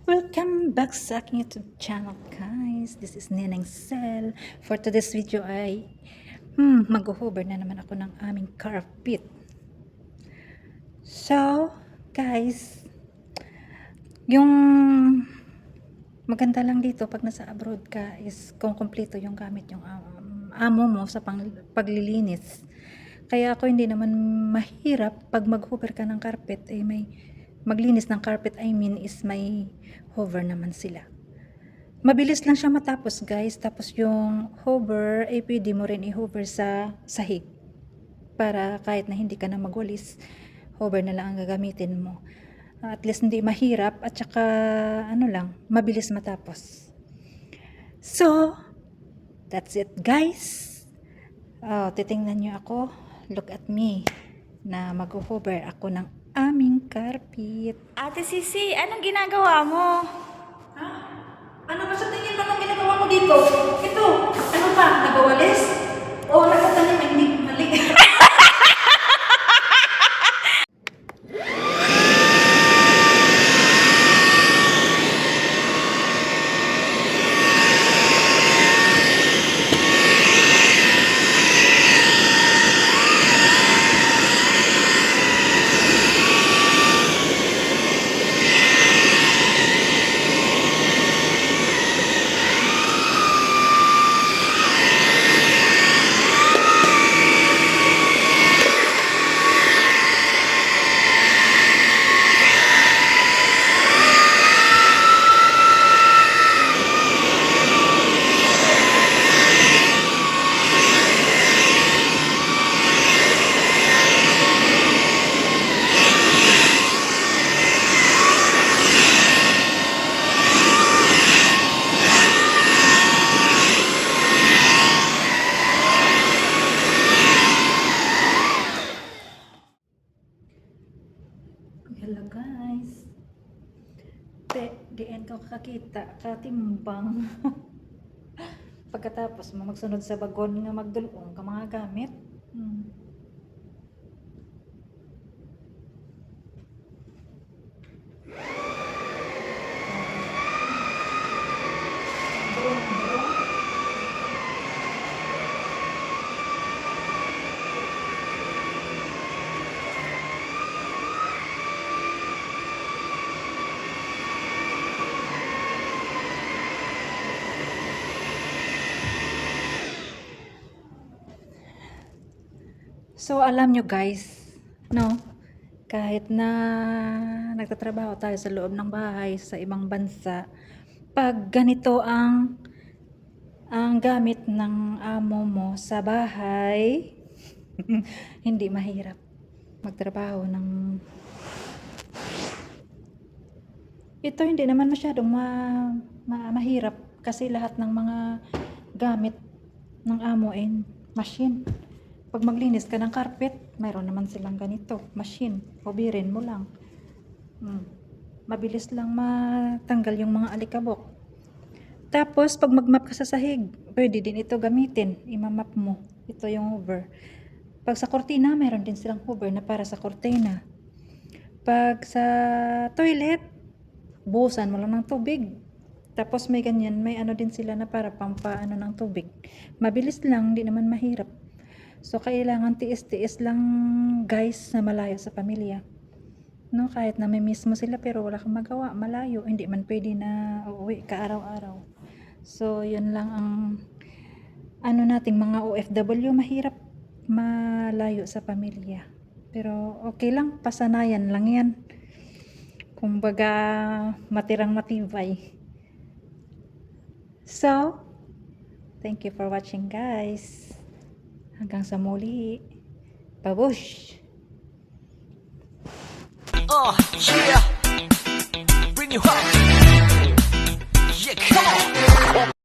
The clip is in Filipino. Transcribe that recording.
Welcome back sa aking YouTube channel, guys. This is Neneng Cell. For today's video ay mag-hover na naman ako ng aming carpet. So, guys, yung maganda lang dito pag nasa abroad ka is kung kompleto yung gamit yung amo mo sa paglilinis. Kaya ako hindi naman mahirap pag mag-hover ka ng carpet ay may maglinis ng carpet, is may hover naman sila. Mabilis lang siya matapos, guys. Tapos yung hover ay pwede mo rin i-hover sa sahig para kahit na hindi ka na magwalis, hover na lang ang gagamitin mo. At least hindi mahirap at saka mabilis matapos. So, that's it, guys. Titingnan nyo ako. Look at me na mag-hover ako ng aming carpet. Ate Sisi, anong ginagawa mo? Ha? Ano ba sa tingin mo nang ginagawa mo dito? Ito, ano pa? Nagawalis? O nagtatanim ay hindi mali? Hello, guys. Diyan ko kakita, katimbang. Pagkatapos mo magsunod sa bagon nga magdulong ka mga gamit. So, alam nyo, guys, no? Kahit na nagtatrabaho tayo sa loob ng bahay sa ibang bansa, pag ganito ang gamit ng amo mo sa bahay, hindi mahirap magtrabaho ng ito. Hindi naman masyadong mahirap kasi lahat ng mga gamit ng amo ay machine. Pag maglinis ka ng carpet, mayroon naman silang ganito, machine. Hubirin mo lang. Mabilis lang matanggal yung mga alikabok. Tapos, pag magmap ka sa sahig, pwede din ito gamitin. Imamap mo. Ito yung hover. Pag sa kortina, mayroon din silang hover na para sa kortina. Pag sa toilet, buhusan mo lang ng tubig. Tapos may ganyan, may din sila na para pampaano ng tubig. Mabilis lang, hindi naman mahirap. So, kailangan tiis-tiis lang, guys, na malayo sa pamilya. No, kahit na may mismo sila pero wala kang magawa, malayo, hindi man pwede na uuwi ka araw-araw. So, yun lang ang nating mga OFW, mahirap malayo sa pamilya. Pero okay lang, pasanayan lang yan. Kumbaga, matirang matibay. So, thank you for watching, guys. Hanggang sa muli. Babush! Yeah. Bring you home. Yeah, come on.